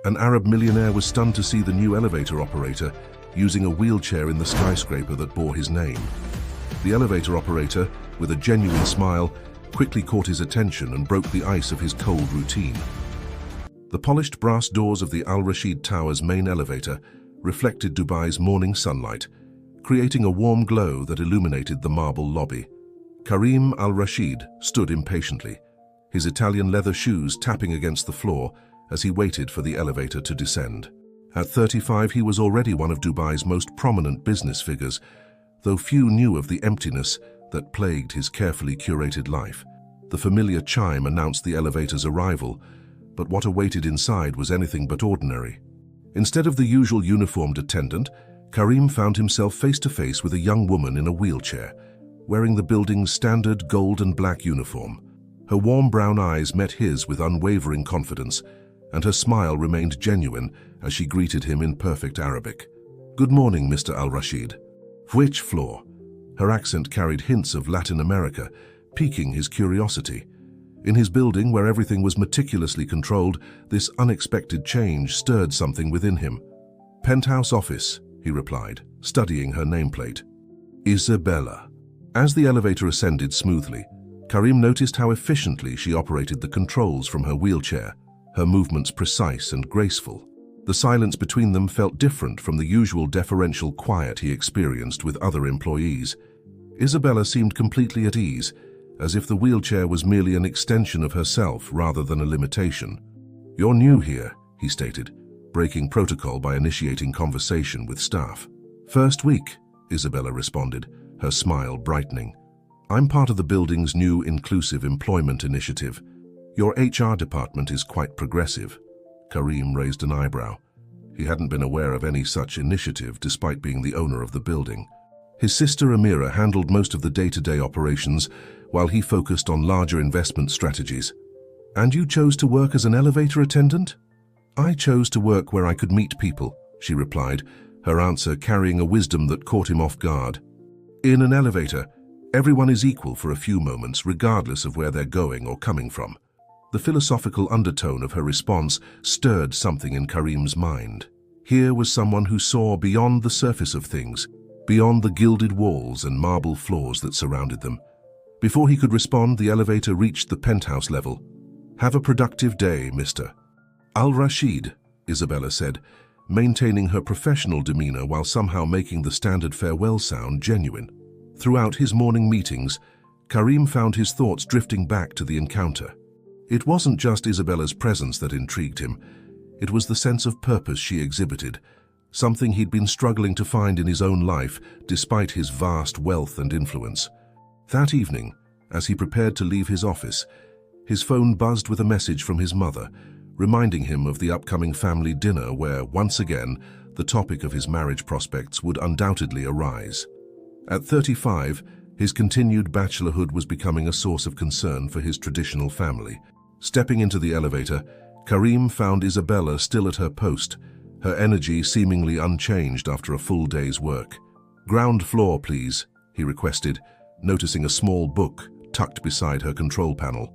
An Arab millionaire was stunned to see the new elevator operator using a wheelchair in the skyscraper that bore his name. The elevator operator, with a genuine smile, quickly caught his attention and broke the ice of his cold routine. The polished brass doors of the Al Rashid Tower's main elevator reflected Dubai's morning sunlight, creating a warm glow that illuminated the marble lobby. Karim Al Rashid stood impatiently, his Italian leather shoes tapping against the floor as he waited for the elevator to descend. At 35, he was already one of Dubai's most prominent business figures, though few knew of the emptiness that plagued his carefully curated life. The familiar chime announced the elevator's arrival, but what awaited inside was anything but ordinary. Instead of the usual uniformed attendant, Karim found himself face to face with a young woman in a wheelchair, wearing the building's standard gold and black uniform. Her warm brown eyes met his with unwavering confidence, and her smile remained genuine as she greeted him in perfect Arabic. "Good morning, Mr. Al Rashid." "Which floor?" Her accent carried hints of Latin America, piquing his curiosity. In his building, where everything was meticulously controlled, this unexpected change stirred something within him. "Penthouse office," he replied, studying her nameplate. "Isabella." As the elevator ascended smoothly, Karim noticed how efficiently she operated the controls from her wheelchair, her movements precise and graceful. The silence between them felt different from the usual deferential quiet he experienced with other employees. Isabella seemed completely at ease, as if the wheelchair was merely an extension of herself rather than a limitation. "You're new here," he stated, breaking protocol by initiating conversation with staff. "First week," Isabella responded, her smile brightening. "I'm part of the building's new inclusive employment initiative. Your HR department is quite progressive." Karim raised an eyebrow. He hadn't been aware of any such initiative despite being the owner of the building. His sister Amira handled most of the day-to-day operations while he focused on larger investment strategies. "And you chose to work as an elevator attendant?" "I chose to work where I could meet people," she replied, her answer carrying a wisdom that caught him off guard. "In an elevator, everyone is equal for a few moments, regardless of where they're going or coming from." The philosophical undertone of her response stirred something in Karim's mind. Here was someone who saw beyond the surface of things, beyond the gilded walls and marble floors that surrounded them. Before he could respond, the elevator reached the penthouse level. "Have a productive day, Mr. Al Rashid," Isabella said, maintaining her professional demeanor while somehow making the standard farewell sound genuine. Throughout his morning meetings, Karim found his thoughts drifting back to the encounter. It wasn't just Isabella's presence that intrigued him. It was the sense of purpose she exhibited, something he'd been struggling to find in his own life despite his vast wealth and influence. That evening, as he prepared to leave his office, his phone buzzed with a message from his mother, reminding him of the upcoming family dinner where, once again, the topic of his marriage prospects would undoubtedly arise. At 35, his continued bachelorhood was becoming a source of concern for his traditional family. Stepping into the elevator, Karim found Isabella still at her post, her energy seemingly unchanged after a full day's work. "Ground floor, please," he requested, noticing a small book tucked beside her control panel.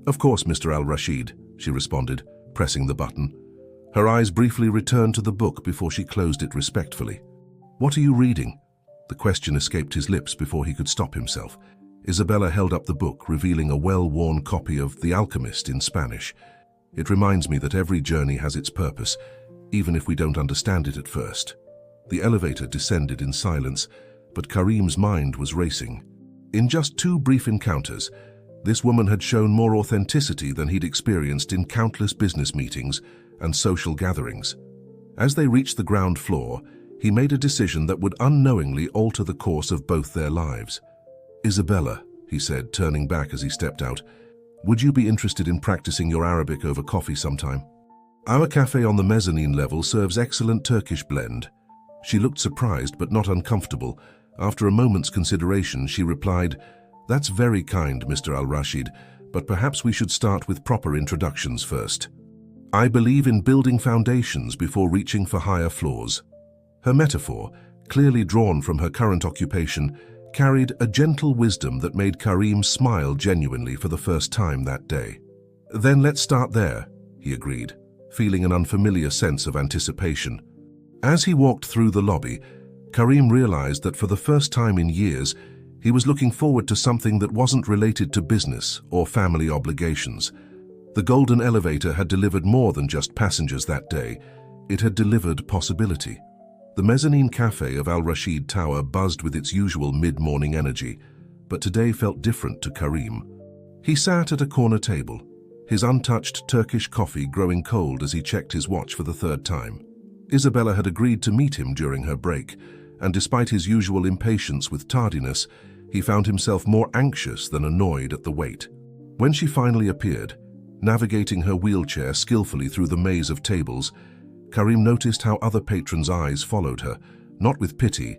"Of course, Mr. Al Rashid," she responded, pressing the button. Her eyes briefly returned to the book before she closed it respectfully. "What are you reading?" The question escaped his lips before he could stop himself. Isabella held up the book, revealing a well-worn copy of The Alchemist in Spanish. "It reminds me that every journey has its purpose, even if we don't understand it at first." The elevator descended in silence, but Karim's mind was racing. In just 2 brief encounters, this woman had shown more authenticity than he'd experienced in countless business meetings and social gatherings. As they reached the ground floor, he made a decision that would unknowingly alter the course of both their lives. "Isabella," he said, turning back as he stepped out, "would you be interested in practicing your Arabic over coffee sometime? Our cafe on the mezzanine level serves excellent Turkish blend." She looked surprised but not uncomfortable. After a moment's consideration, she replied, "That's very kind, Mr. Al Rashid, but perhaps we should start with proper introductions first. I believe in building foundations before reaching for higher floors." Her metaphor, clearly drawn from her current occupation, carried a gentle wisdom that made Karim smile genuinely for the first time that day. "Then let's start there," he agreed, feeling an unfamiliar sense of anticipation. As he walked through the lobby, Karim realized that for the first time in years, he was looking forward to something that wasn't related to business or family obligations. The golden elevator had delivered more than just passengers that day. It had delivered possibility. The mezzanine cafe of Al Rashid Tower buzzed with its usual mid-morning energy, but today felt different to Karim. He sat at a corner table, his untouched Turkish coffee growing cold as he checked his watch for the third time. Isabella had agreed to meet him during her break, and despite his usual impatience with tardiness, he found himself more anxious than annoyed at the wait. When she finally appeared, navigating her wheelchair skillfully through the maze of tables, Karim noticed how other patrons' eyes followed her, not with pity,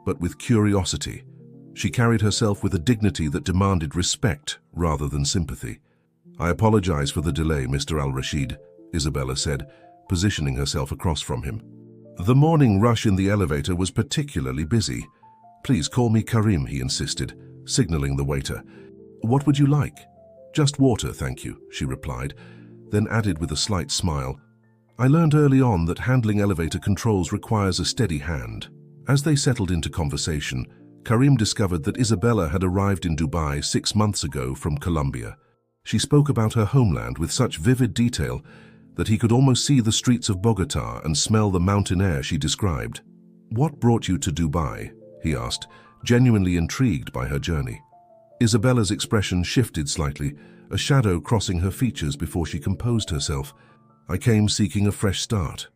but with curiosity. She carried herself with a dignity that demanded respect rather than sympathy. "I apologize for the delay, Mr. Al-Rashid," Isabella said, positioning herself across from him. The morning rush in the elevator was particularly busy. "Please call me Karim," he insisted, signaling the waiter. "What would you like?" "Just water, thank you," she replied, then added with a slight smile, "I learned early on that handling elevator controls requires a steady hand." As they settled into conversation, Karim discovered that Isabella had arrived in Dubai 6 months ago from Colombia. She spoke about her homeland with such vivid detail that he could almost see the streets of Bogota and smell the mountain air she described. "What brought you to Dubai?" he asked, genuinely intrigued by her journey. Isabella's expression shifted slightly, a shadow crossing her features before she composed herself. "I came seeking a fresh start.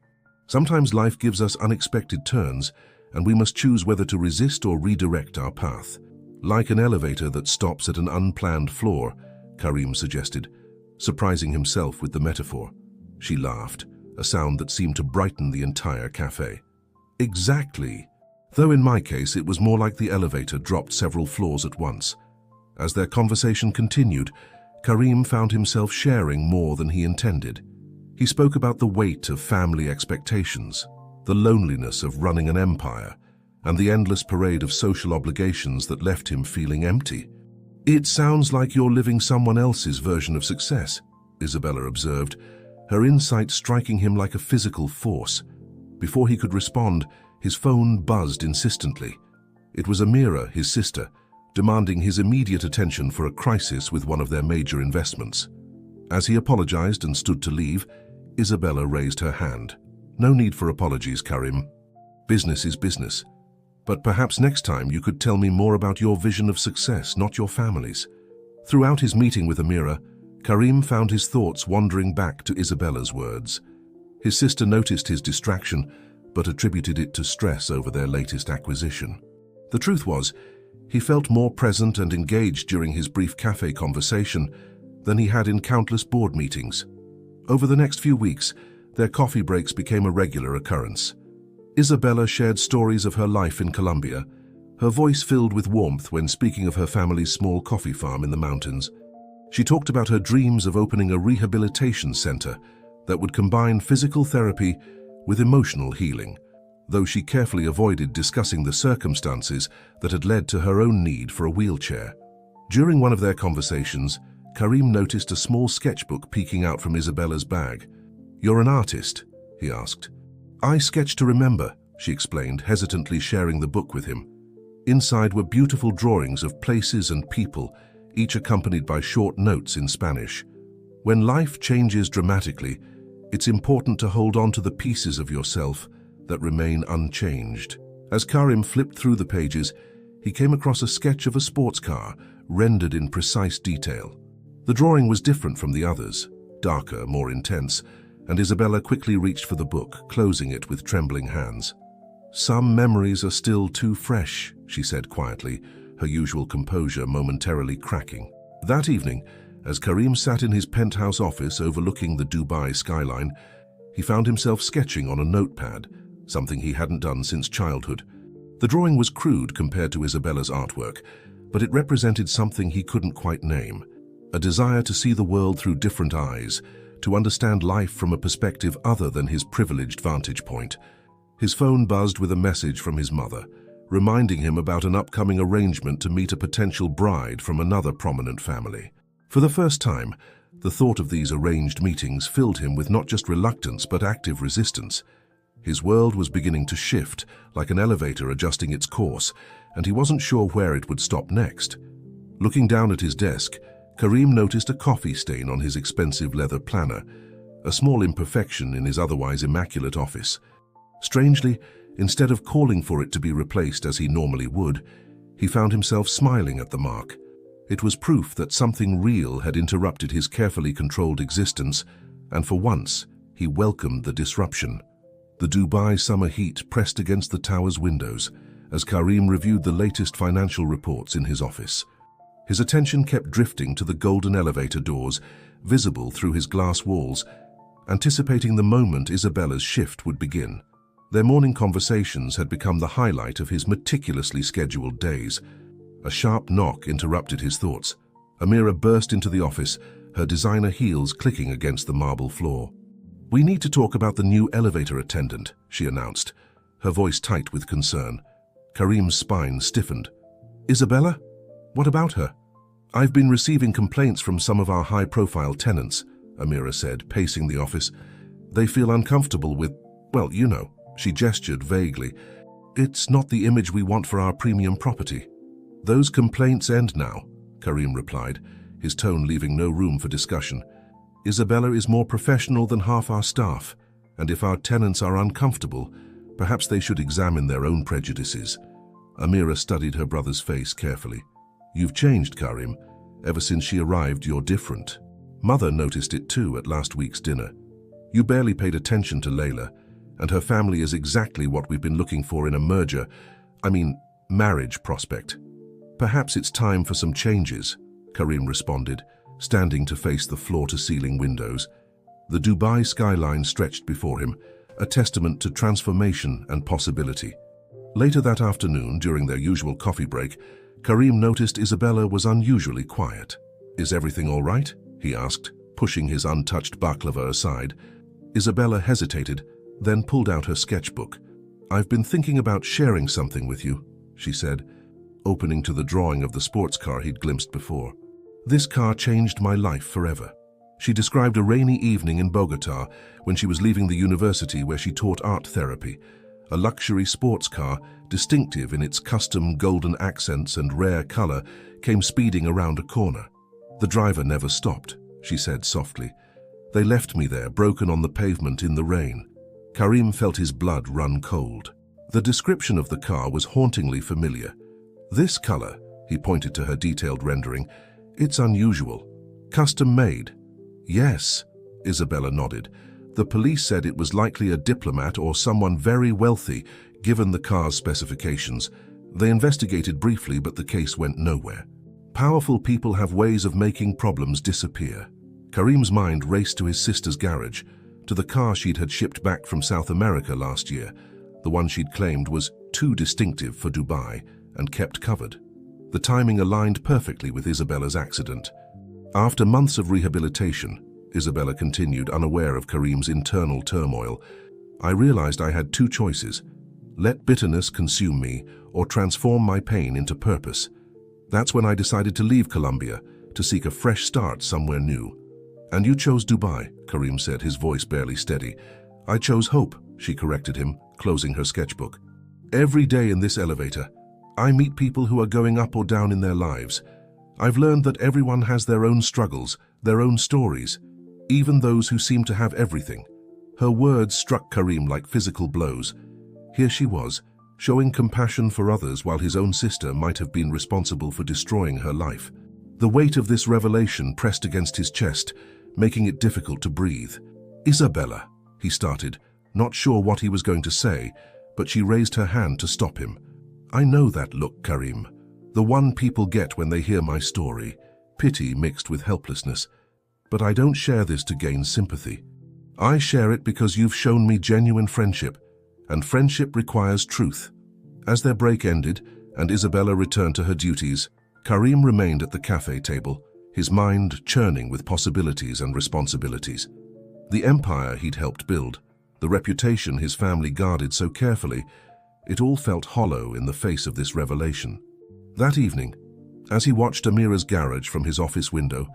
Sometimes life gives us unexpected turns, and we must choose whether to resist or redirect our path. Like an elevator that stops at an unplanned floor," Karim suggested, surprising himself with the metaphor. She laughed, a sound that seemed to brighten the entire cafe. "Exactly. Though in my case it was more like the elevator dropped several floors at once." As their conversation continued, Karim found himself sharing more than he intended. He spoke about the weight of family expectations, the loneliness of running an empire, and the endless parade of social obligations that left him feeling empty. "It sounds like you're living someone else's version of success," Isabella observed, her insight striking him like a physical force. Before he could respond, his phone buzzed insistently. It was Amira, his sister, demanding his immediate attention for a crisis with one of their major investments. As he apologized and stood to leave, Isabella raised her hand. "No need for apologies, Karim. Business is business. But perhaps next time you could tell me more about your vision of success, not your family's." Throughout his meeting with Amira, Karim found his thoughts wandering back to Isabella's words. His sister noticed his distraction, but attributed it to stress over their latest acquisition. The truth was, he felt more present and engaged during his brief cafe conversation than he had in countless board meetings. Over the next few weeks, their coffee breaks became a regular occurrence. Isabella shared stories of her life in Colombia, her voice filled with warmth when speaking of her family's small coffee farm in the mountains. She talked about her dreams of opening a rehabilitation center that would combine physical therapy with emotional healing, though she carefully avoided discussing the circumstances that had led to her own need for a wheelchair. During one of their conversations, Karim noticed a small sketchbook peeking out from Isabella's bag. "You're an artist?" he asked. "I sketch to remember," she explained, hesitantly sharing the book with him. Inside were beautiful drawings of places and people, each accompanied by short notes in Spanish. "When life changes dramatically, it's important to hold on to the pieces of yourself that remain unchanged." As Karim flipped through the pages, he came across a sketch of a sports car, rendered in precise detail. The drawing was different from the others, darker, more intense, and Isabella quickly reached for the book, closing it with trembling hands. "Some memories are still too fresh," she said quietly, her usual composure momentarily cracking. That evening, as Karim sat in his penthouse office overlooking the Dubai skyline, he found himself sketching on a notepad, something he hadn't done since childhood. The drawing was crude compared to Isabella's artwork, but it represented something he couldn't quite name, a desire to see the world through different eyes, to understand life from a perspective other than his privileged vantage point. His phone buzzed with a message from his mother, reminding him about an upcoming arrangement to meet a potential bride from another prominent family. For the first time, The thought of these arranged meetings filled him with not just reluctance but active resistance. His world was beginning to shift, like an elevator adjusting its course, and he wasn't sure where it would stop next. Looking down at his desk, Karim noticed a coffee stain on his expensive leather planner, a small imperfection in his otherwise immaculate office. Strangely, instead of calling for it to be replaced as he normally would, he found himself smiling at the mark. It was proof that something real had interrupted his carefully controlled existence, and for once, he welcomed the disruption. The Dubai summer heat pressed against the tower's windows as Karim reviewed the latest financial reports in his office. His attention kept drifting to the golden elevator doors, visible through his glass walls, anticipating the moment Isabella's shift would begin. Their morning conversations had become the highlight of his meticulously scheduled days. A sharp knock interrupted his thoughts. Amira burst into the office, her designer heels clicking against the marble floor. "We need to talk about the new elevator attendant," she announced, her voice tight with concern. Karim's spine stiffened. "Isabella? What about her?" "I've been receiving complaints from some of our high-profile tenants," Amira said, pacing the office. "They feel uncomfortable with, well, you know." She gestured vaguely. "It's not the image we want for our premium property." "Those complaints end now," Karim replied, his tone leaving no room for discussion. "Isabella is more professional than half our staff, and if our tenants are uncomfortable, perhaps they should examine their own prejudices." Amira studied her brother's face carefully. "You've changed, Karim. Ever since she arrived, you're different. Mother noticed it too at last week's dinner. You barely paid attention to Layla, and her family is exactly what we've been looking for in a marriage prospect." "Perhaps it's time for some changes," Karim responded, standing to face the floor-to-ceiling windows. The Dubai skyline stretched before him, a testament to transformation and possibility. Later that afternoon, during their usual coffee break, Karim noticed Isabella was unusually quiet. "Is everything all right?" he asked, pushing his untouched baklava aside. Isabella hesitated, then pulled out her sketchbook. "I've been thinking about sharing something with you," she said, opening to the drawing of the sports car he'd glimpsed before. "This car changed my life forever." She described a rainy evening in Bogota when she was leaving the university where she taught art therapy. A luxury sports car, distinctive in its custom golden accents and rare color, came speeding around a corner. "The driver never stopped," she said softly. "They left me there, broken on the pavement in the rain." Karim felt his blood run cold. The description of the car was hauntingly familiar. "This color," he pointed to her detailed rendering, "it's unusual. Custom made." "Yes," Isabella nodded. "The police said it was likely a diplomat or someone very wealthy, given the car's specifications. They investigated briefly, but the case went nowhere. Powerful people have ways of making problems disappear." Karim's mind raced to his sister's garage, to the car she'd had shipped back from South America last year, the one she'd claimed was too distinctive for Dubai and kept covered. The timing aligned perfectly with Isabella's accident. "After months of rehabilitation," Isabella continued, unaware of Karim's internal turmoil, "I realized I had two choices: let bitterness consume me or transform my pain into purpose. That's when I decided to leave Colombia, to seek a fresh start somewhere new." "And you chose Dubai," Karim said, his voice barely steady. "I chose hope," she corrected him, closing her sketchbook. "Every day in this elevator, I meet people who are going up or down in their lives. I've learned that everyone has their own struggles, their own stories, even those who seem to have everything." Her words struck Karim like physical blows. Here she was, showing compassion for others while his own sister might have been responsible for destroying her life. The weight of this revelation pressed against his chest, making it difficult to breathe. "Isabella," he started, not sure what he was going to say, but she raised her hand to stop him. "I know that look, Karim. The one people get when they hear my story, pity mixed with helplessness. But I don't share this to gain sympathy. I share it because you've shown me genuine friendship, and friendship requires truth." As their break ended and Isabella returned to her duties, Karim remained at the cafe table, his mind churning with possibilities and responsibilities. The empire he'd helped build, the reputation his family guarded so carefully, it all felt hollow in the face of this revelation. That evening, as he watched Amira's garage from his office window,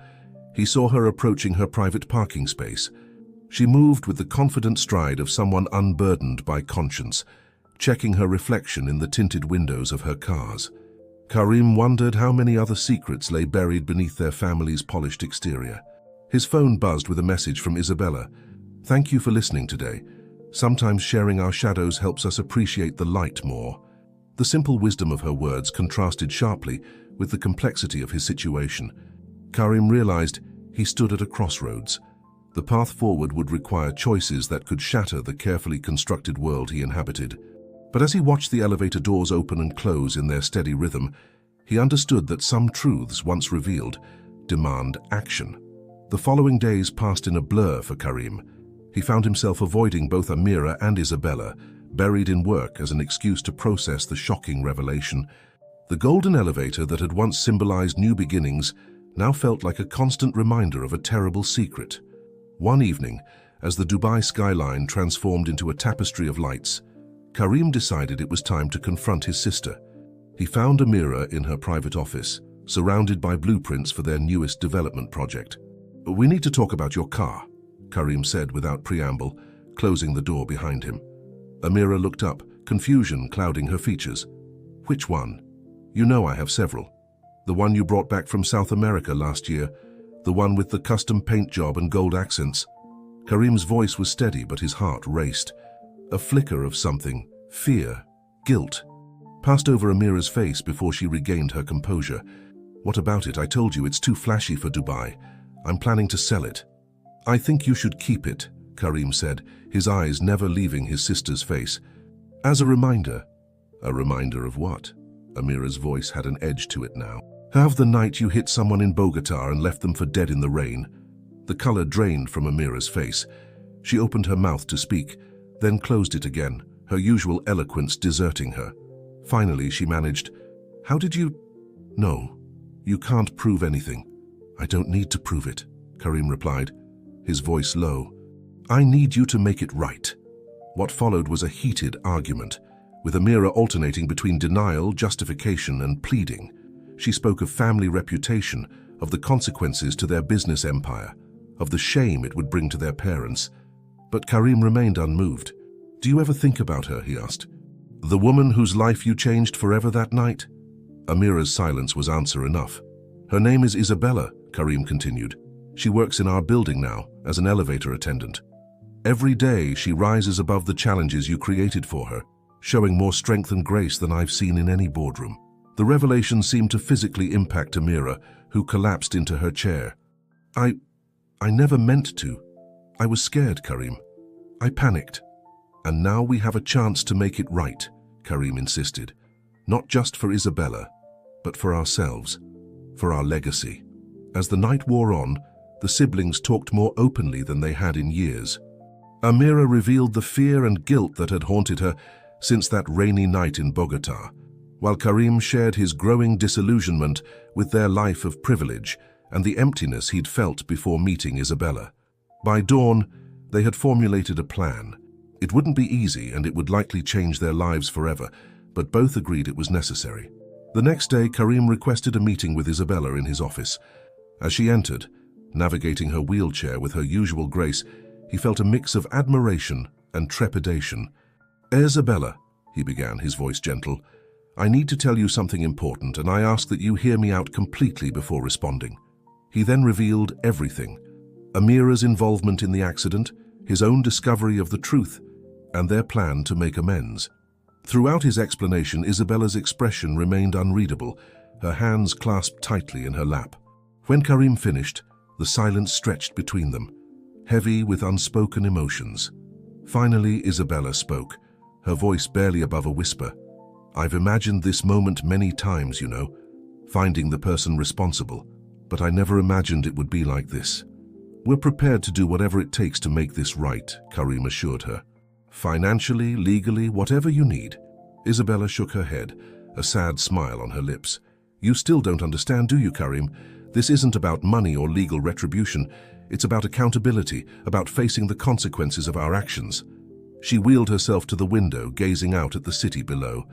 He saw her approaching her private parking space. She moved with the confident stride of someone unburdened by conscience, checking her reflection in the tinted windows of her cars. Karim wondered how many other secrets lay buried beneath their family's polished exterior. His phone buzzed with a message from Isabella. "Thank you for listening today. Sometimes sharing our shadows helps us appreciate the light more." The simple wisdom of her words contrasted sharply with the complexity of his situation. Karim realized he stood at a crossroads. The path forward would require choices that could shatter the carefully constructed world he inhabited. But as he watched the elevator doors open and close in their steady rhythm, he understood that some truths, once revealed, demand action. The following days passed in a blur for Karim. He found himself avoiding both Amira and Isabella, buried in work as an excuse to process the shocking revelation. The golden elevator that had once symbolized new beginnings now felt like a constant reminder of a terrible secret. One evening, as the Dubai skyline transformed into a tapestry of lights, Karim decided it was time to confront his sister. He found Amira in her private office, surrounded by blueprints for their newest development project. "We need to talk about your car," Karim said without preamble, closing the door behind him. Amira looked up, confusion clouding her features. "Which one?" "You know I have several. The one you brought back from South America last year, the one with the custom paint job and gold accents." Karim's voice was steady, but his heart raced. A flicker of something, fear, guilt, passed over Amira's face before she regained her composure. "What about it? I told you it's too flashy for Dubai. I'm planning to sell it." "I think you should keep it," Karim said, his eyes never leaving his sister's face. "As a reminder." "A reminder of what?" Amira's voice had an edge to it now. "Have the night you hit someone in Bogota and left them for dead in the rain." The color drained from Amira's face. She opened her mouth to speak, then closed it again, her usual eloquence deserting her. Finally, she managed, "How did you—" "No, you can't prove anything." "I don't need to prove it," Karim replied, his voice low. "I need you to make it right." What followed was a heated argument, with Amira alternating between denial, justification, and pleading. She spoke of family reputation, of the consequences to their business empire, of the shame it would bring to their parents. But Karim remained unmoved. "Do you ever think about her?" he asked. "The woman whose life you changed forever that night?" Amira's silence was answer enough. "Her name is Isabella," Karim continued. "She works in our building now, as an elevator attendant. Every day she rises above the challenges you created for her, showing more strength and grace than I've seen in any boardroom." The revelation seemed to physically impact Amira, who collapsed into her chair. I never meant to. I was scared, Karim. I panicked. "And now we have a chance to make it right," Karim insisted. "Not just for Isabella, but for ourselves, for our legacy." As the night wore on, the siblings talked more openly than they had in years. Amira revealed the fear and guilt that had haunted her since that rainy night in Bogota, while Karim shared his growing disillusionment with their life of privilege and the emptiness he'd felt before meeting Isabella. By dawn, they had formulated a plan. It wouldn't be easy and it would likely change their lives forever, but both agreed it was necessary. The next day, Karim requested a meeting with Isabella in his office. As she entered, navigating her wheelchair with her usual grace, he felt a mix of admiration and trepidation. "Isabella," he began, his voice gentle, "I need to tell you something important, and I ask that you hear me out completely before responding." He then revealed everything: Amira's involvement in the accident, his own discovery of the truth, and their plan to make amends. Throughout his explanation, Isabella's expression remained unreadable, her hands clasped tightly in her lap. When Karim finished, the silence stretched between them, heavy with unspoken emotions. Finally, Isabella spoke, her voice barely above a whisper. "I've imagined this moment many times, you know, finding the person responsible, but I never imagined it would be like this." "We're prepared to do whatever it takes to make this right," Karim assured her. "Financially, legally, whatever you need." Isabella shook her head, a sad smile on her lips. "You still don't understand, do you, Karim? This isn't about money or legal retribution. It's about accountability, about facing the consequences of our actions." She wheeled herself to the window, gazing out at the city below.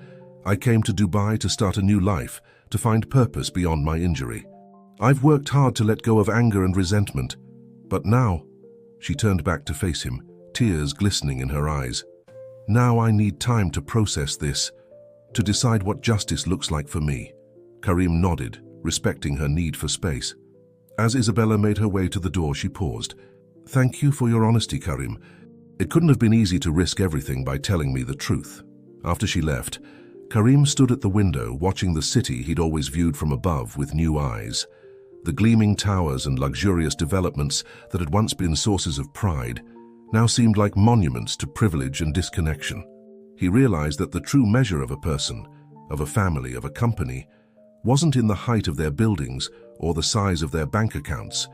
"I came to Dubai to start a new life, to find purpose beyond my injury." I've worked hard to let go of anger and resentment, but now, she turned back to face him, tears glistening in her eyes. Now I need time to process this, to decide what justice looks like for me. Karim nodded, respecting her need for space. As Isabella made her way to the door, she paused. Thank you for your honesty, Karim. It couldn't have been easy to risk everything by telling me the truth. After she left, Karim stood at the window, watching the city he'd always viewed from above with new eyes. The gleaming towers and luxurious developments that had once been sources of pride now seemed like monuments to privilege and disconnection. He realized that the true measure of a person, of a family, of a company, wasn't in the height of their buildings or the size of their bank accounts.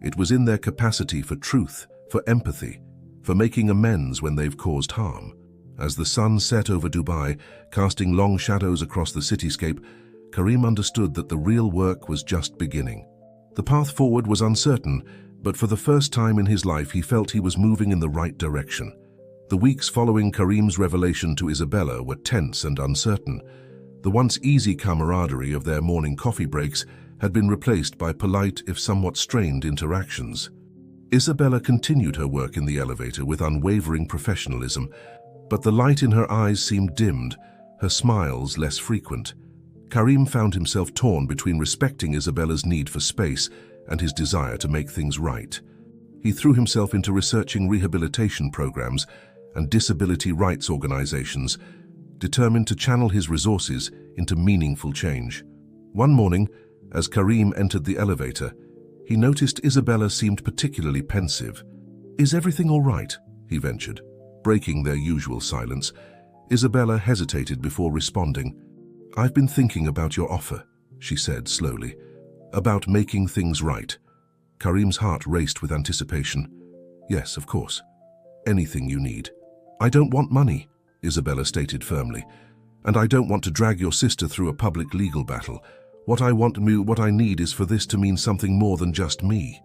It was in their capacity for truth, for empathy, for making amends when they've caused harm. As the sun set over Dubai, casting long shadows across the cityscape, Karim understood that the real work was just beginning. The path forward was uncertain, but for the first time in his life he felt he was moving in the right direction. The weeks following Karim's revelation to Isabella were tense and uncertain. The once easy camaraderie of their morning coffee breaks had been replaced by polite, if somewhat strained, interactions. Isabella continued her work in the elevator with unwavering professionalism, but the light in her eyes seemed dimmed, her smiles less frequent. Karim found himself torn between respecting Isabella's need for space and his desire to make things right. He threw himself into researching rehabilitation programs and disability rights organizations, determined to channel his resources into meaningful change. One morning, as Karim entered the elevator, he noticed Isabella seemed particularly pensive. "Is everything all right?" he ventured. Breaking their usual silence, Isabella hesitated before responding. "I've been thinking about your offer," she said slowly. "About making things right." Karim's heart raced with anticipation. "Yes, of course. Anything you need." "I don't want money," Isabella stated firmly. "And I don't want to drag your sister through a public legal battle. What I need is for this to mean something more than just me."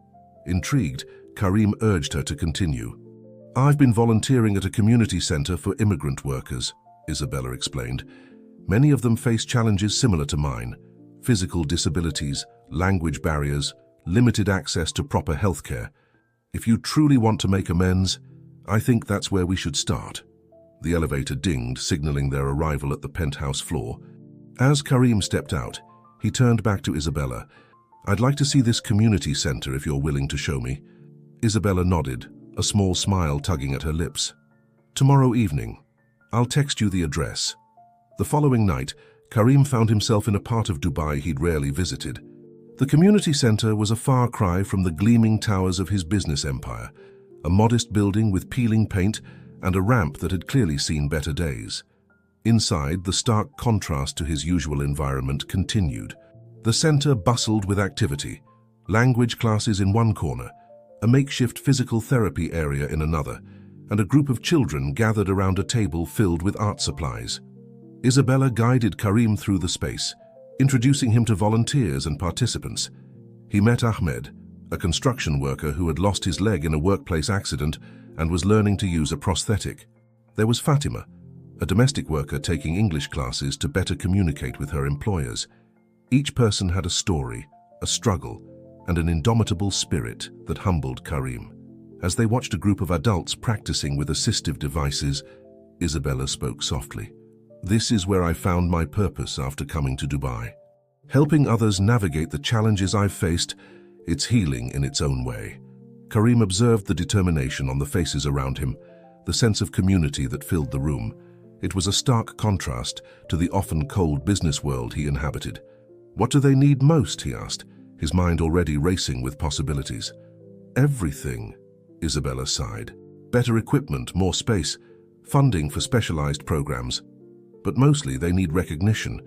Intrigued, Karim urged her to continue. "I've been volunteering at a community center for immigrant workers," Isabella explained. "Many of them face challenges similar to mine: physical disabilities, language barriers, limited access to proper healthcare. If you truly want to make amends, I think that's where we should start." The elevator dinged, signaling their arrival at the penthouse floor. As Karim stepped out, he turned back to Isabella. "I'd like to see this community center if you're willing to show me." Isabella nodded, a small smile tugging at her lips. "Tomorrow evening. I'll text you the address." The following night, Karim found himself in a part of Dubai he'd rarely visited. The community center was a far cry from the gleaming towers of his business empire, a modest building with peeling paint and a ramp that had clearly seen better days. Inside, the stark contrast to his usual environment continued. The center bustled with activity: language classes in one corner, a makeshift physical therapy area in another, and a group of children gathered around a table filled with art supplies. Isabella guided Karim through the space, introducing him to volunteers and participants. He met Ahmed, a construction worker who had lost his leg in a workplace accident and was learning to use a prosthetic. There was Fatima, a domestic worker taking English classes to better communicate with her employers. Each person had a story, a struggle, and an indomitable spirit that humbled Karim. As they watched a group of adults practicing with assistive devices, Isabella spoke softly. "This is where I found my purpose after coming to Dubai. Helping others navigate the challenges I've faced, it's healing in its own way." Karim observed the determination on the faces around him, the sense of community that filled the room. It was a stark contrast to the often cold business world he inhabited. "What do they need most?" he asked, his mind already racing with possibilities. "Everything," Isabella sighed. "Better equipment, more space, funding for specialized programs. But mostly they need recognition,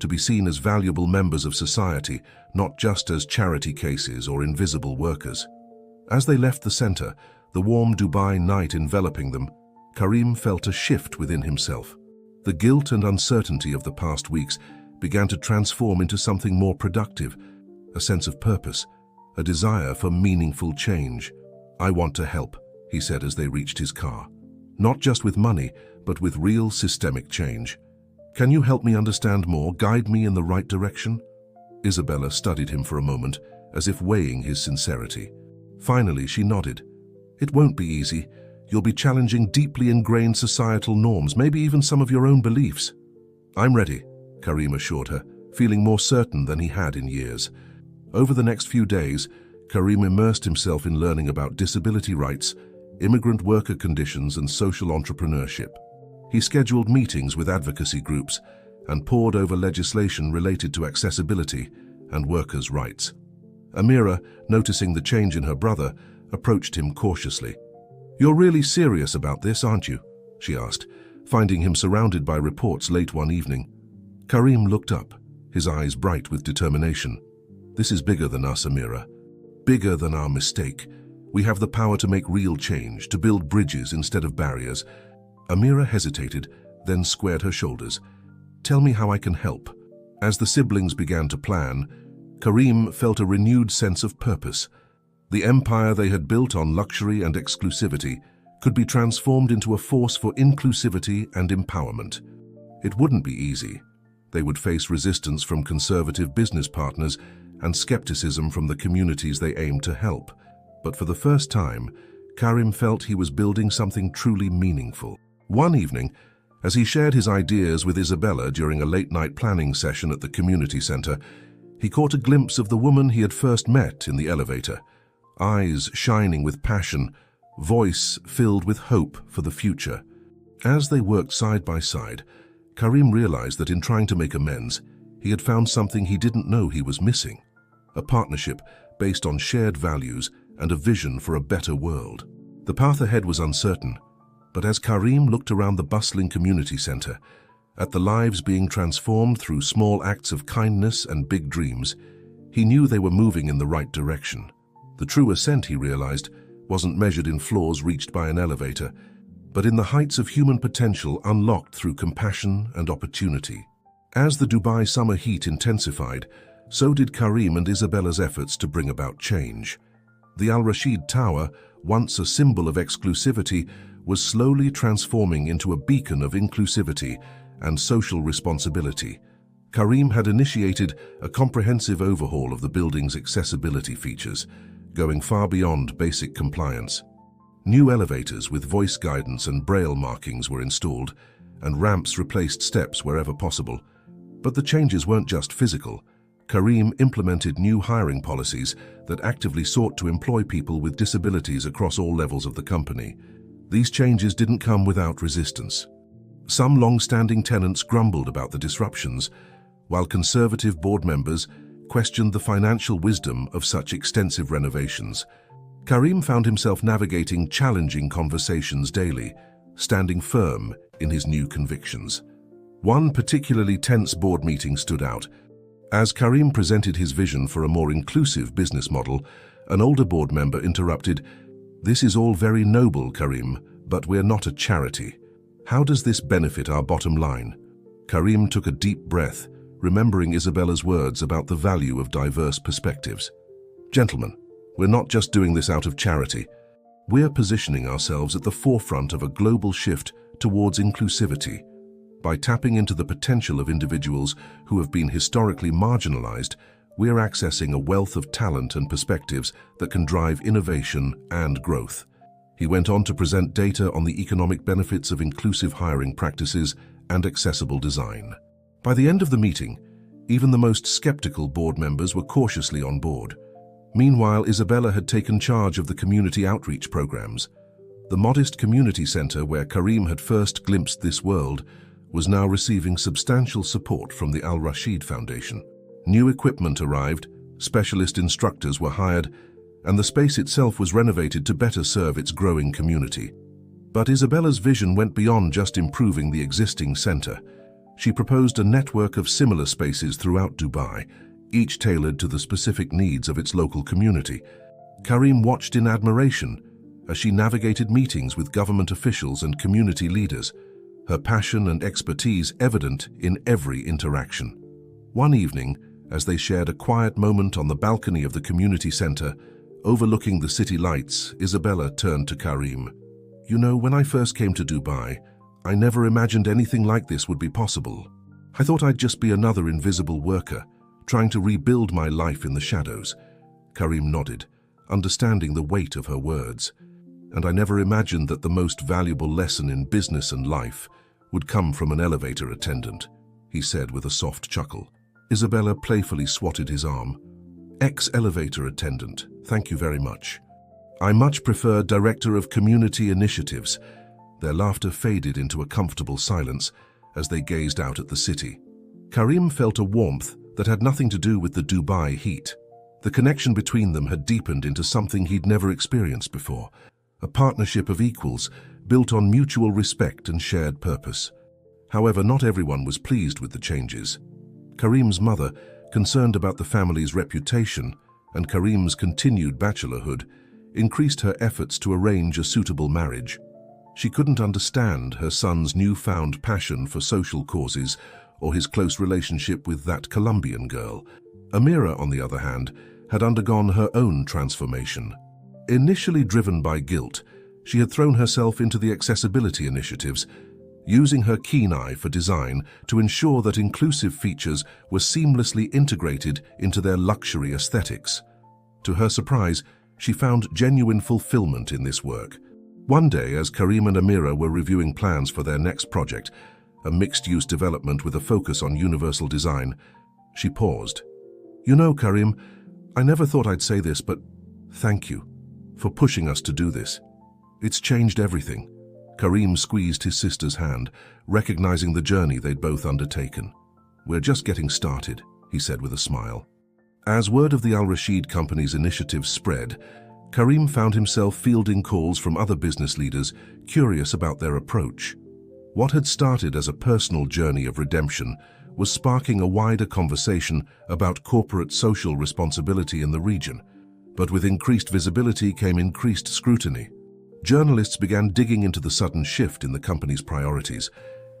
to be seen as valuable members of society, not just as charity cases or invisible workers." As they left the center, the warm Dubai night enveloping them, Karim felt a shift within himself. The guilt and uncertainty of the past weeks began to transform into something more productive, a sense of purpose, a desire for meaningful change. "I want to help," he said as they reached his car. "Not just with money, but with real systemic change. Can you help me understand more, guide me in the right direction?" Isabella studied him for a moment, as if weighing his sincerity. Finally, she nodded. "It won't be easy. You'll be challenging deeply ingrained societal norms, maybe even some of your own beliefs." "I'm ready," Karim assured her, feeling more certain than he had in years. Over the next few days, Karim immersed himself in learning about disability rights, immigrant worker conditions, and social entrepreneurship. He scheduled meetings with advocacy groups and pored over legislation related to accessibility and workers' rights. Amira, noticing the change in her brother, approached him cautiously. "You're really serious about this, aren't you?" she asked, finding him surrounded by reports late one evening. Karim looked up, his eyes bright with determination. "This is bigger than us, Amira. Bigger than our mistake. We have the power to make real change, to build bridges instead of barriers." Amira hesitated, then squared her shoulders. "Tell me how I can help." As the siblings began to plan, Karim felt a renewed sense of purpose. The empire they had built on luxury and exclusivity could be transformed into a force for inclusivity and empowerment. It wouldn't be easy. They would face resistance from conservative business partners and skepticism from the communities they aimed to help. But for the first time, Karim felt he was building something truly meaningful. One evening, as he shared his ideas with Isabella during a late-night planning session at the community center, he caught a glimpse of the woman he had first met in the elevator. Eyes shining with passion, voice filled with hope for the future. As they worked side by side, Karim realized that in trying to make amends, he had found something he didn't know he was missing: a partnership based on shared values and a vision for a better world. The path ahead was uncertain, but as Karim looked around the bustling community center, at the lives being transformed through small acts of kindness and big dreams, he knew they were moving in the right direction. The true ascent, he realized, wasn't measured in floors reached by an elevator, but in the heights of human potential unlocked through compassion and opportunity. As the Dubai summer heat intensified, so did Karim and Isabella's efforts to bring about change. The Al Rashid Tower, once a symbol of exclusivity, was slowly transforming into a beacon of inclusivity and social responsibility. Karim had initiated a comprehensive overhaul of the building's accessibility features, going far beyond basic compliance. New elevators with voice guidance and braille markings were installed, and ramps replaced steps wherever possible. But the changes weren't just physical. Karim implemented new hiring policies that actively sought to employ people with disabilities across all levels of the company. These changes didn't come without resistance. Some long-standing tenants grumbled about the disruptions, while conservative board members questioned the financial wisdom of such extensive renovations. Karim found himself navigating challenging conversations daily, standing firm in his new convictions. One particularly tense board meeting stood out. As Karim presented his vision for a more inclusive business model, an older board member interrupted, "This is all very noble, Karim, but we're not a charity. How does this benefit our bottom line?" Karim took a deep breath, remembering Isabella's words about the value of diverse perspectives. "Gentlemen, we're not just doing this out of charity. We're positioning ourselves at the forefront of a global shift towards inclusivity. By tapping into the potential of individuals who have been historically marginalized, we're accessing a wealth of talent and perspectives that can drive innovation and growth." He went on to present data on the economic benefits of inclusive hiring practices and accessible design. By the end of the meeting, even the most skeptical board members were cautiously on board. Meanwhile, Isabella had taken charge of the community outreach programs. The modest community center where Karim had first glimpsed this world was now receiving substantial support from the Al Rashid Foundation. New equipment arrived, specialist instructors were hired, and the space itself was renovated to better serve its growing community. But Isabella's vision went beyond just improving the existing center. She proposed a network of similar spaces throughout Dubai, each tailored to the specific needs of its local community. Karim watched in admiration as she navigated meetings with government officials and community leaders, her passion and expertise evident in every interaction. One evening, as they shared a quiet moment on the balcony of the community center, overlooking the city lights, Isabella turned to Karim. "You know, when I first came to Dubai, I never imagined anything like this would be possible. I thought I'd just be another invisible worker, trying to rebuild my life in the shadows. Karim nodded, understanding the weight of her words. And I never imagined that the most valuable lesson in business and life would come from an elevator attendant, he said with a soft chuckle. Isabella playfully swatted his arm. Ex-elevator attendant, thank you very much. I much prefer Director of Community Initiatives. Their laughter faded into a comfortable silence as they gazed out at the city. Karim felt a warmth that had nothing to do with the Dubai heat. The connection between them had deepened into something he'd never experienced before, a partnership of equals built on mutual respect and shared purpose. However, not everyone was pleased with the changes. Karim's mother, concerned about the family's reputation and Karim's continued bachelorhood, increased her efforts to arrange a suitable marriage. She couldn't understand her son's newfound passion for social causes or his close relationship with that Colombian girl. Amira, on the other hand, had undergone her own transformation. Initially driven by guilt, she had thrown herself into the accessibility initiatives, using her keen eye for design to ensure that inclusive features were seamlessly integrated into their luxury aesthetics. To her surprise, she found genuine fulfillment in this work. One day, as Karim and Amira were reviewing plans for their next project, a mixed-use development with a focus on universal design, she paused. You know, Karim, I never thought I'd say this, but thank you for pushing us to do this. It's changed everything. Karim squeezed his sister's hand, recognizing the journey they'd both undertaken. We're just getting started, he said with a smile. As word of the Al Rashid Company's initiative spread, Karim found himself fielding calls from other business leaders curious about their approach. What had started as a personal journey of redemption was sparking a wider conversation about corporate social responsibility in the region. But with increased visibility came increased scrutiny. Journalists began digging into the sudden shift in the company's priorities,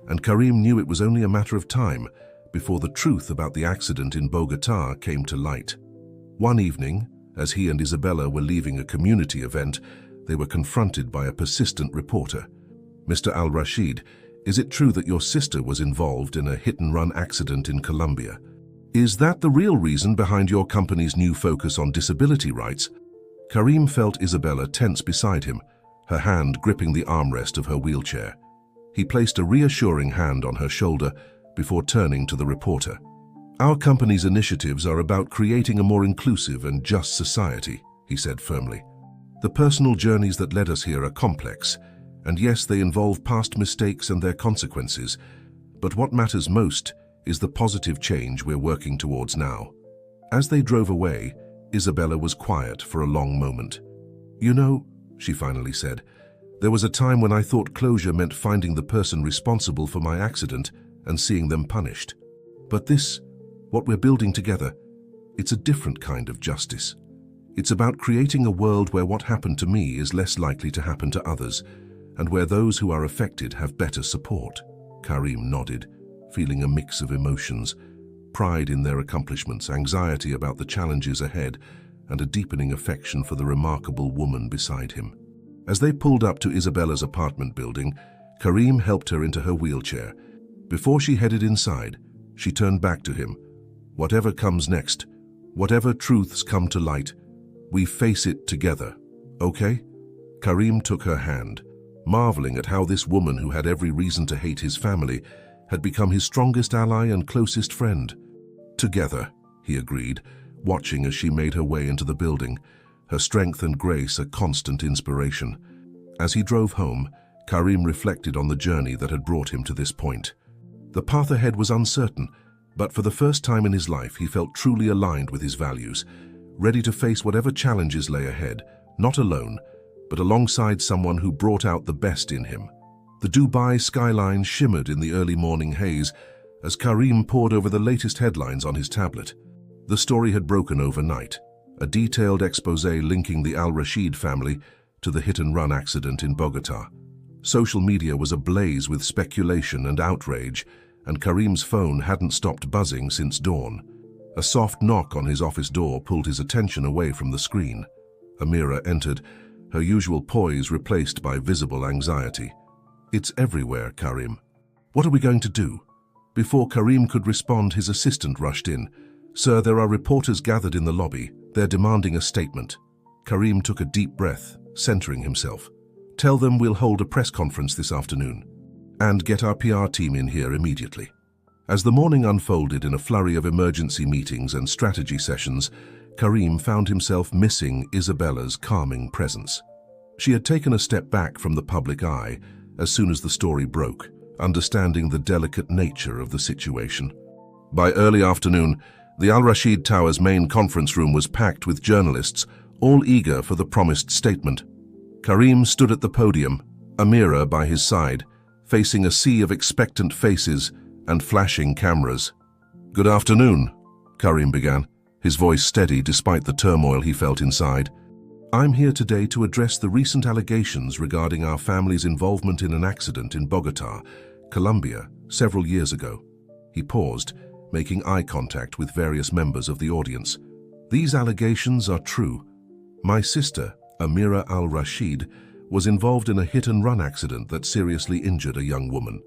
and Karim knew it was only a matter of time before the truth about the accident in Bogotá came to light. One evening, as he and Isabella were leaving a community event, they were confronted by a persistent reporter. Mr. Al-Rashid, is it true that your sister was involved in a hit-and-run accident in Colombia? Is that the real reason behind your company's new focus on disability rights? Karim felt Isabella tense beside him, her hand gripping the armrest of her wheelchair. He placed a reassuring hand on her shoulder before turning to the reporter. Our company's initiatives are about creating a more inclusive and just society, he said firmly. The personal journeys that led us here are complex, and yes, they involve past mistakes and their consequences, but what matters most is the positive change we're working towards now. As they drove away, Isabella was quiet for a long moment. You know, she finally said, there was a time when I thought closure meant finding the person responsible for my accident and seeing them punished. But this, what we're building together, it's a different kind of justice. It's about creating a world where what happened to me is less likely to happen to others, and where those who are affected have better support. Karim nodded, feeling a mix of emotions, pride in their accomplishments, anxiety about the challenges ahead, and a deepening affection for the remarkable woman beside him. As they pulled up to Isabella's apartment building, Karim helped her into her wheelchair. Before she headed inside, she turned back to him. Whatever comes next, whatever truths come to light, we face it together, okay? Karim took her hand, marveling at how this woman who had every reason to hate his family had become his strongest ally and closest friend. Together, he agreed, watching as she made her way into the building, her strength and grace a constant inspiration. As he drove home, Karim reflected on the journey that had brought him to this point. The path ahead was uncertain, but for the first time in his life he felt truly aligned with his values, ready to face whatever challenges lay ahead, not alone, but alongside someone who brought out the best in him. The Dubai skyline shimmered in the early morning haze as Karim pored over the latest headlines on his tablet. The story had broken overnight, a detailed expose linking the Al Rashid family to the hit-and-run accident in Bogotá. Social media was ablaze with speculation and outrage, and Karim's phone hadn't stopped buzzing since dawn. A soft knock on his office door pulled his attention away from the screen. Amira entered, her usual poise replaced by visible anxiety. It's everywhere, Karim. What are we going to do? Before Karim could respond, his assistant rushed in, "Sir, there are reporters gathered in the lobby. They're demanding a statement." Karim took a deep breath, centering himself. "Tell them we'll hold a press conference this afternoon. And get our PR team in here immediately." As the morning unfolded in a flurry of emergency meetings and strategy sessions, Karim found himself missing Isabella's calming presence. She had taken a step back from the public eye as soon as the story broke, understanding the delicate nature of the situation. By early afternoon, the Al Rashid Tower's main conference room was packed with journalists, all eager for the promised statement. Karim stood at the podium, Amira by his side, facing a sea of expectant faces and flashing cameras. "Good afternoon," Karim began, his voice steady despite the turmoil he felt inside. "I'm here today to address the recent allegations regarding our family's involvement in an accident in Bogotá, Colombia, several years ago." He paused, making eye contact with various members of the audience. "These allegations are true. My sister, Amira al-Rashid, was involved in a hit-and-run accident that seriously injured a young woman.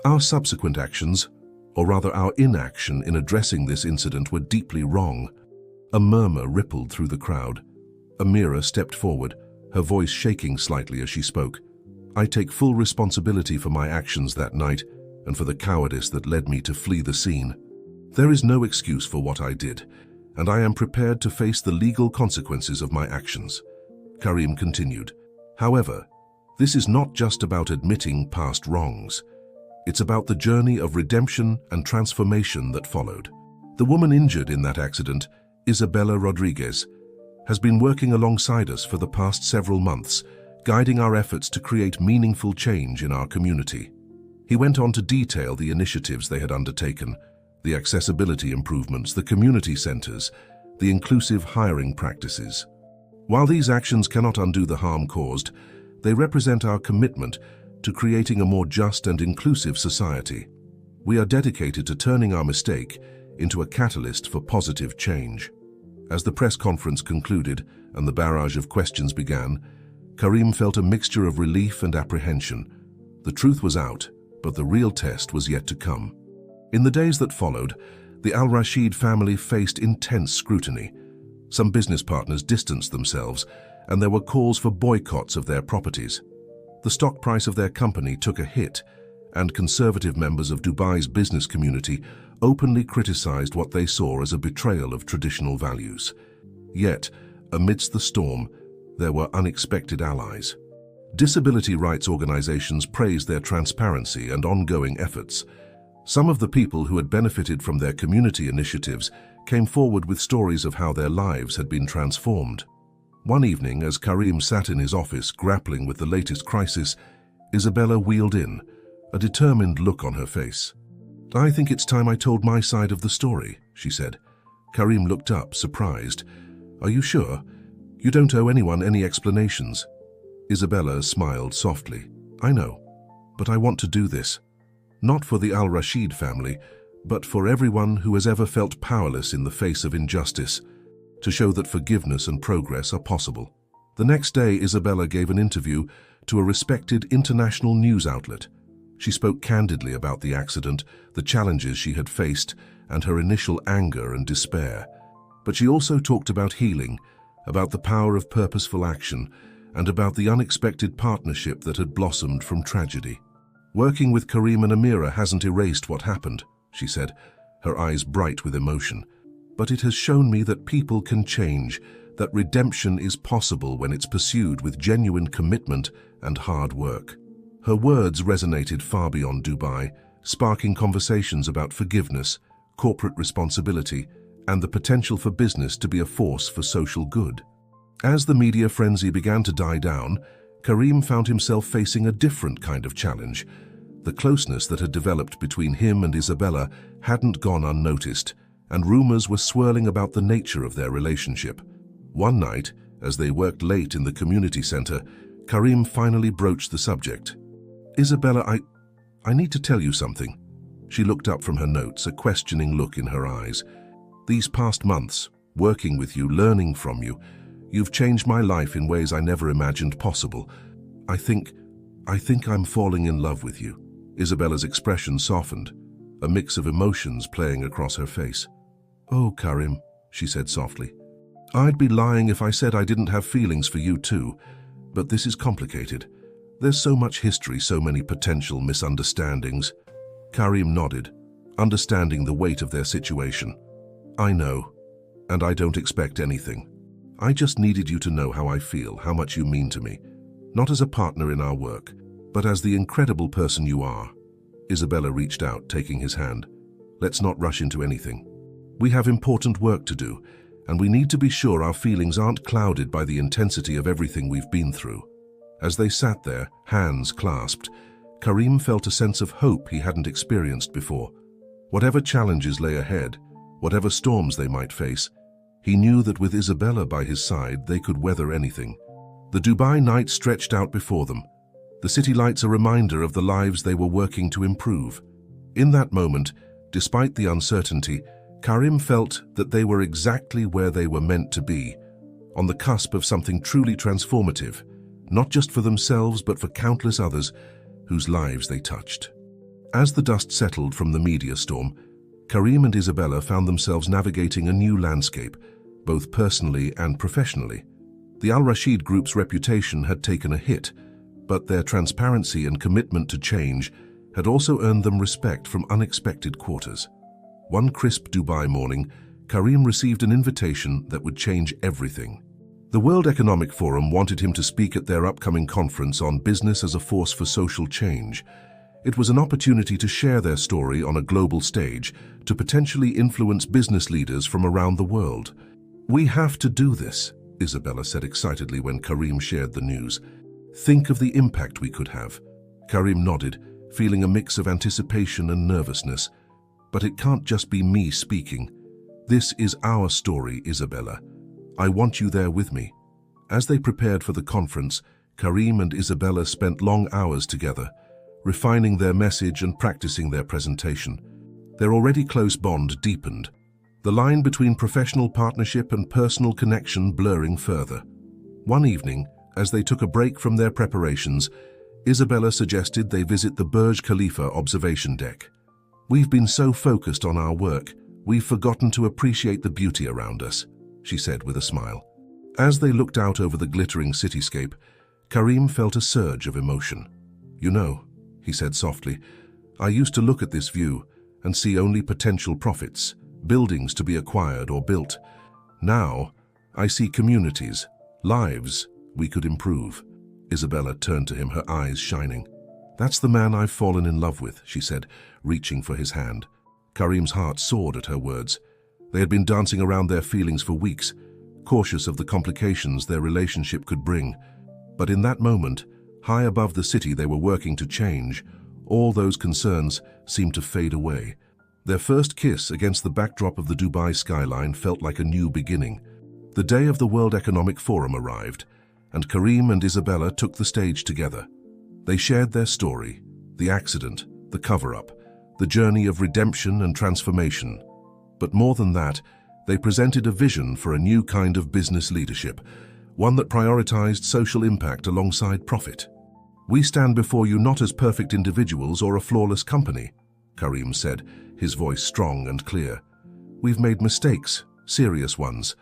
Our subsequent actions, or rather our inaction in addressing this incident, were deeply wrong." A murmur rippled through the crowd. Amira stepped forward, her voice shaking slightly as she spoke. "I take full responsibility for my actions that night and for the cowardice that led me to flee the scene. There is no excuse for what I did, and I am prepared to face the legal consequences of my actions." Karim continued. "However, this is not just about admitting past wrongs. It's about the journey of redemption and transformation that followed. The woman injured in that accident, Isabella Rodriguez, has been working alongside us for the past several months, guiding our efforts to create meaningful change in our community." He went on to detail the initiatives they had undertaken, the accessibility improvements, the community centers, the inclusive hiring practices. While these actions cannot undo the harm caused, they represent our commitment to creating a more just and inclusive society. We are dedicated to turning our mistake into a catalyst for positive change. As the press conference concluded and the barrage of questions began, Karim felt a mixture of relief and apprehension. The truth was out, but the real test was yet to come. In the days that followed, the Al-Rashid family faced intense scrutiny. Some business partners distanced themselves, and there were calls for boycotts of their properties. The stock price of their company took a hit, and conservative members of Dubai's business community openly criticized what they saw as a betrayal of traditional values. Yet, amidst the storm, there were unexpected allies. Disability rights organizations praised their transparency and ongoing efforts. Some of the people who had benefited from their community initiatives came forward with stories of how their lives had been transformed. One evening, as Karim sat in his office grappling with the latest crisis, Isabella wheeled in, a determined look on her face. "I think it's time I told my side of the story," she said. Karim looked up, surprised. "Are you sure? You don't owe anyone any explanations." Isabella smiled softly. "I know, but I want to do this. Not for the Al-Rashid family, but for everyone who has ever felt powerless in the face of injustice, to show that forgiveness and progress are possible." The next day, Isabella gave an interview to a respected international news outlet. She spoke candidly about the accident, the challenges she had faced, and her initial anger and despair. But she also talked about healing, about the power of purposeful action, and about the unexpected partnership that had blossomed from tragedy. "Working with Karim and Amira hasn't erased what happened," she said, her eyes bright with emotion. "But it has shown me that people can change, that redemption is possible when it's pursued with genuine commitment and hard work." Her words resonated far beyond Dubai, sparking conversations about forgiveness, corporate responsibility, and the potential for business to be a force for social good. As the media frenzy began to die down, Karim found himself facing a different kind of challenge. The closeness that had developed between him and Isabella hadn't gone unnoticed, and rumors were swirling about the nature of their relationship. One night, as they worked late in the community center, Karim finally broached the subject. "Isabella, I need to tell you something." She looked up from her notes, a questioning look in her eyes. "These past months, working with you, learning from you, you've changed my life in ways I never imagined possible. I think I'm falling in love with you." Isabella's expression softened, a mix of emotions playing across her face. "Oh, Karim," she said softly. "I'd be lying if I said I didn't have feelings for you too, but this is complicated. There's so much history, so many potential misunderstandings." Karim nodded, understanding the weight of their situation. "I know, and I don't expect anything. I just needed you to know how I feel, how much you mean to me, not as a partner in our work, but as the incredible person you are." Isabella reached out, taking his hand. "Let's not rush into anything. We have important work to do, and we need to be sure our feelings aren't clouded by the intensity of everything we've been through." As they sat there, hands clasped, Karim felt a sense of hope he hadn't experienced before. Whatever challenges lay ahead, whatever storms they might face, he knew that with Isabella by his side, they could weather anything. The Dubai night stretched out before them, the city lights a reminder of the lives they were working to improve. In that moment, despite the uncertainty, Karim felt that they were exactly where they were meant to be, on the cusp of something truly transformative, not just for themselves but for countless others whose lives they touched. As the dust settled from the media storm, Karim and Isabella found themselves navigating a new landscape, both personally and professionally. The Al Rashid Group's reputation had taken a hit, but their transparency and commitment to change had also earned them respect from unexpected quarters. One crisp Dubai morning, Karim received an invitation that would change everything. The World Economic Forum wanted him to speak at their upcoming conference on business as a force for social change. It was an opportunity to share their story on a global stage, to potentially influence business leaders from around the world. "We have to do this," Isabella said excitedly when Karim shared the news. "Think of the impact we could have." Karim nodded, feeling a mix of anticipation and nervousness. "But it can't just be me speaking. This is our story, Isabella. I want you there with me." As they prepared for the conference, Karim and Isabella spent long hours together, refining their message and practicing their presentation. Their already close bond deepened, the line between professional partnership and personal connection blurring further. One evening, as they took a break from their preparations, Isabella suggested they visit the Burj Khalifa observation deck. "We've been so focused on our work, we've forgotten to appreciate the beauty around us," she said with a smile. As they looked out over the glittering cityscape, Karim felt a surge of emotion. "You know," he said softly, "I used to look at this view and see only potential profits, buildings to be acquired or built. Now, I see communities, lives we could improve." Isabella turned to him, her eyes shining. "That's the man I've fallen in love with," she said, reaching for his hand. Karim's heart soared at her words. They had been dancing around their feelings for weeks, cautious of the complications their relationship could bring. But in that moment, high above the city they were working to change, all those concerns seemed to fade away. Their first kiss against the backdrop of the Dubai skyline felt like a new beginning. The day of the World Economic Forum arrived, and Karim and Isabella took the stage together. They shared their story, the accident, the cover-up, the journey of redemption and transformation. But more than that, they presented a vision for a new kind of business leadership, one that prioritized social impact alongside profit. "We stand before you not as perfect individuals or a flawless company," Karim said, his voice strong and clear. "We've made mistakes, serious ones,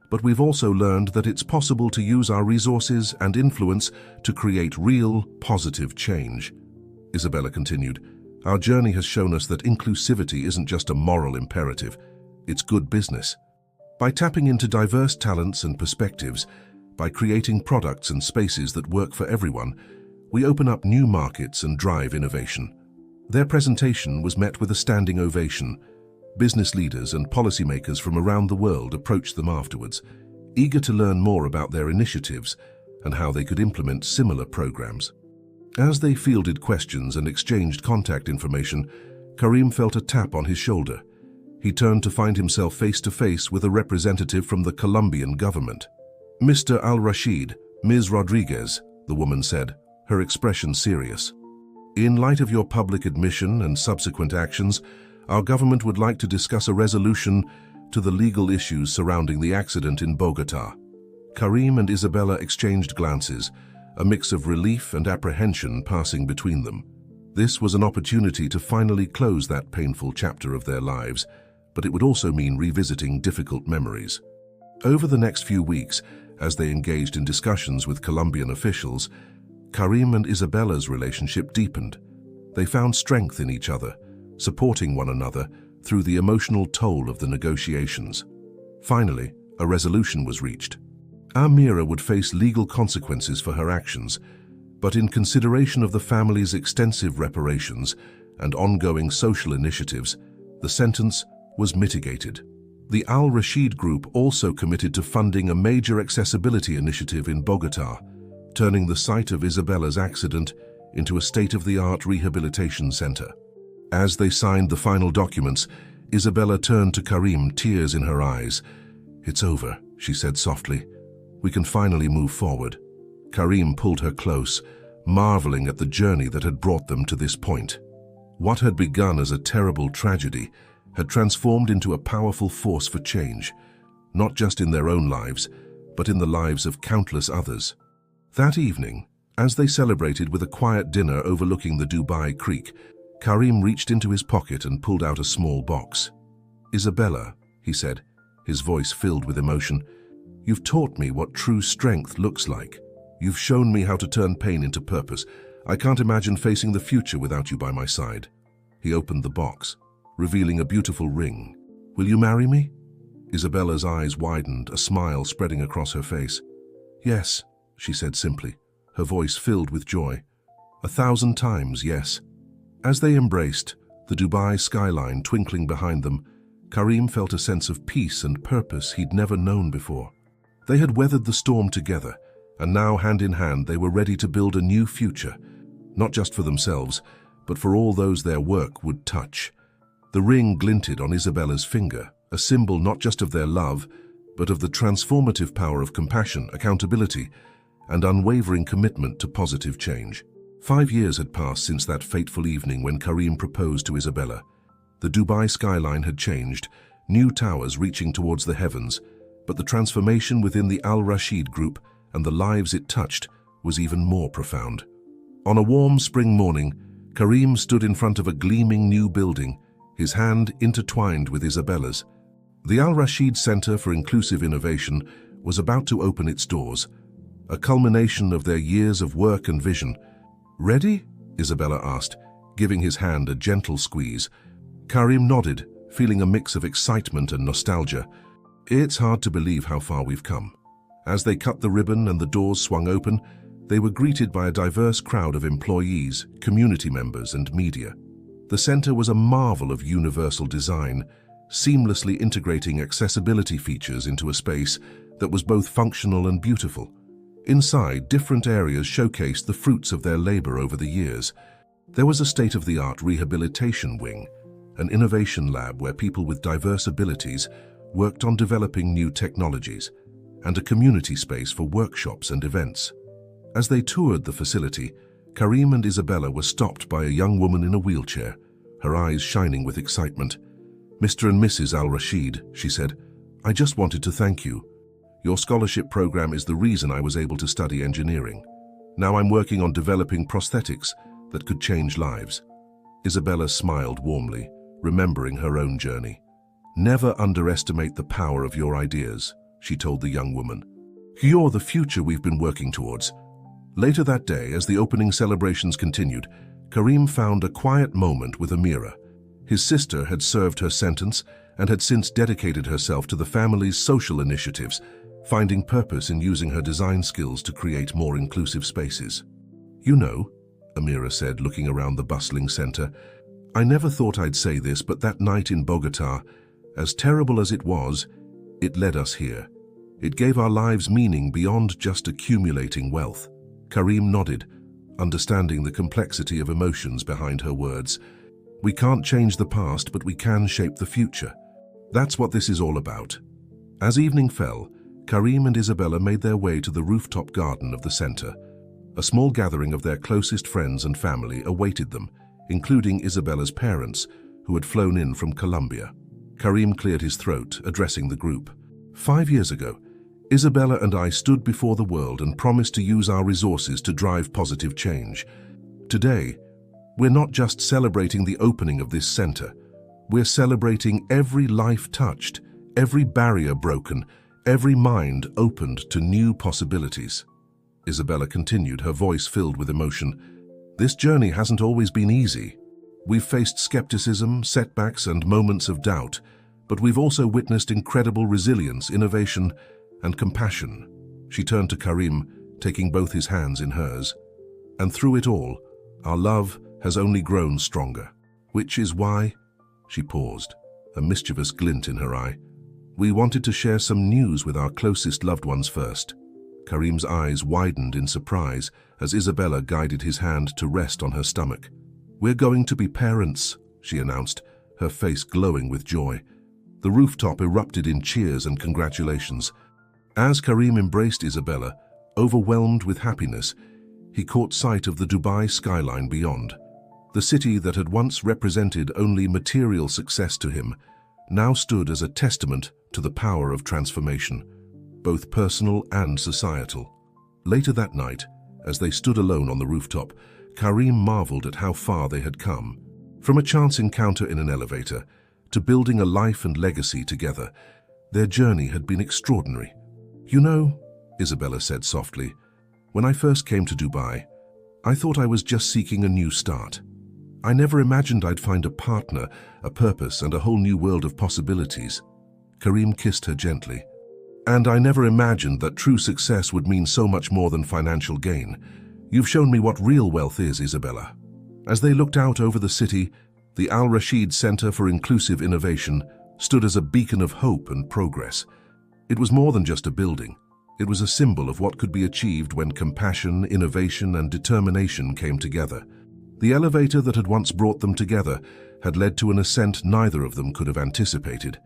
but we've also learned that it's possible to use our resources and influence to create real, positive change." Isabella continued, "Our journey has shown us that inclusivity isn't just a moral imperative, it's good business. By tapping into diverse talents and perspectives, by creating products and spaces that work for everyone, we open up new markets and drive innovation." Their presentation was met with a standing ovation. Business leaders and policymakers from around the world approached them afterwards, eager to learn more about their initiatives and how they could implement similar programs. As they fielded questions and exchanged contact information, Karim felt a tap on his shoulder. He turned to find himself face to face with a representative from the Colombian government. "Mr. Al-Rashid, Ms. Rodriguez," the woman said, her expression serious. "In light of your public admission and subsequent actions, our government would like to discuss a resolution to the legal issues surrounding the accident in Bogota." Karim and Isabella exchanged glances, a mix of relief and apprehension passing between them. This was an opportunity to finally close that painful chapter of their lives, but it would also mean revisiting difficult memories. Over the next few weeks, as they engaged in discussions with Colombian officials, Karim and Isabella's relationship deepened. They found strength in each other, supporting one another through the emotional toll of the negotiations. Finally, a resolution was reached. Amira would face legal consequences for her actions, but in consideration of the family's extensive reparations and ongoing social initiatives, the sentence was mitigated. The Al Rashid Group also committed to funding a major accessibility initiative in Bogotá, turning the site of Isabella's accident into a state-of-the-art rehabilitation center. As they signed the final documents, Isabella turned to Karim, tears in her eyes. "It's over," she said softly. "We can finally move forward." Karim pulled her close, marveling at the journey that had brought them to this point. What had begun as a terrible tragedy had transformed into a powerful force for change, not just in their own lives, but in the lives of countless others. That evening, as they celebrated with a quiet dinner overlooking the Dubai Creek, Karim reached into his pocket and pulled out a small box. "Isabella," he said, his voice filled with emotion, "you've taught me what true strength looks like. You've shown me how to turn pain into purpose. I can't imagine facing the future without you by my side." He opened the box, revealing a beautiful ring. "Will you marry me?" Isabella's eyes widened, a smile spreading across her face. "Yes," she said simply, her voice filled with joy. "1,000 times, yes." As they embraced, the Dubai skyline twinkling behind them, Karim felt a sense of peace and purpose he'd never known before. They had weathered the storm together, and now hand in hand they were ready to build a new future, not just for themselves, but for all those their work would touch. The ring glinted on Isabella's finger, a symbol not just of their love, but of the transformative power of compassion, accountability, and unwavering commitment to positive change. 5 years had passed since that fateful evening when Karim proposed to Isabella. The Dubai skyline had changed, new towers reaching towards the heavens, but the transformation within the Al Rashid Group and the lives it touched was even more profound. On a warm spring morning, Karim stood in front of a gleaming new building, his hand intertwined with Isabella's. The Al Rashid Center for Inclusive Innovation was about to open its doors, a culmination of their years of work and vision. "Ready?" Isabella asked, giving his hand a gentle squeeze. Karim nodded, feeling a mix of excitement and nostalgia. It's hard to believe how far we've come. As they cut the ribbon and the doors swung open, they were greeted by a diverse crowd of employees, community members, and media. The center was a marvel of universal design, seamlessly integrating accessibility features into a space that was both functional and beautiful. Inside, different areas showcased the fruits of their labor over the years. There was a state-of-the-art rehabilitation wing, an innovation lab where people with diverse abilities worked on developing new technologies, and a community space for workshops and events. As they toured the facility, Karim and Isabella were stopped by a young woman in a wheelchair, her eyes shining with excitement. "Mr. and Mrs. Al Rashid," she said, "I just wanted to thank you. Your scholarship program is the reason I was able to study engineering. Now I'm working on developing prosthetics that could change lives." Isabella smiled warmly, remembering her own journey. "Never underestimate the power of your ideas," she told the young woman. "You're the future we've been working towards." Later that day, as the opening celebrations continued, Karim found a quiet moment with Amira. His sister had served her sentence and had since dedicated herself to the family's social initiatives, finding purpose in using her design skills to create more inclusive spaces. "You know," Amira said, looking around the bustling center, "I never thought I'd say this, but that night in Bogotá, as terrible as it was, it led us here. It gave our lives meaning beyond just accumulating wealth." Karim nodded, understanding the complexity of emotions behind her words. "We can't change the past, but we can shape the future. That's what this is all about." As evening fell, Karim and Isabella made their way to the rooftop garden of the center. A small gathering of their closest friends and family awaited them, including Isabella's parents, who had flown in from Colombia. Karim cleared his throat, addressing the group. 5 years ago, Isabella and I stood before the world and promised to use our resources to drive positive change. Today, we're not just celebrating the opening of this center, We're celebrating every life touched, every barrier broken, every mind opened to new possibilities. Isabella continued, her voice filled with emotion. This journey hasn't always been easy. We've faced skepticism, setbacks, and moments of doubt, but we've also witnessed incredible resilience, innovation, and compassion. She turned to Karim, taking both his hands in hers. And through it all, our love has only grown stronger. Which is why, she paused, a mischievous glint in her eye, we wanted to share some news with our closest loved ones first. Karim's eyes widened in surprise as Isabella guided his hand to rest on her stomach. We're going to be parents, she announced, her face glowing with joy. The rooftop erupted in cheers and congratulations. As Karim embraced Isabella, overwhelmed with happiness, he caught sight of the Dubai skyline beyond. The city that had once represented only material success to him now stood as a testament to the power of transformation, both personal and societal. Later that night, as they stood alone on the rooftop, Karim marveled at how far they had come. From a chance encounter in an elevator to building a life and legacy together, their journey had been extraordinary. You know, Isabella said softly, when I first came to Dubai, I thought I was just seeking a new start. I never imagined I'd find a partner, a purpose, and a whole new world of possibilities. Karim kissed her gently. And I never imagined that true success would mean so much more than financial gain. You've shown me what real wealth is, Isabella. As they looked out over the city, the Al Rashid Center for Inclusive Innovation stood as a beacon of hope and progress. It was more than just a building. It was a symbol of what could be achieved when compassion, innovation, and determination came together. The elevator that had once brought them together had led to an ascent neither of them could have anticipated,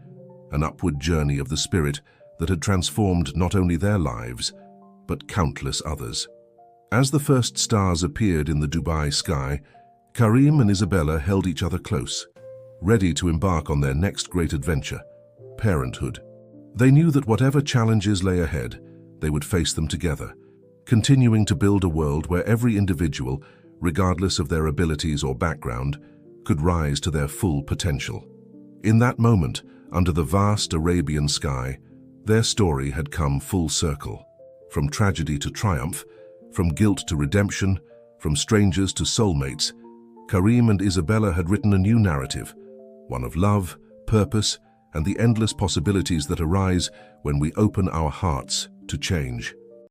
an upward journey of the spirit that had transformed not only their lives, but countless others. As the first stars appeared in the Dubai sky, Karim and Isabella held each other close, ready to embark on their next great adventure, parenthood. They knew that whatever challenges lay ahead, they would face them together, continuing to build a world where every individual, regardless of their abilities or background, could rise to their full potential. In that moment, under the vast Arabian sky, their story had come full circle. From tragedy to triumph, from guilt to redemption, from strangers to soulmates, Karim and Isabella had written a new narrative, one of love, purpose, and the endless possibilities that arise when we open our hearts to change.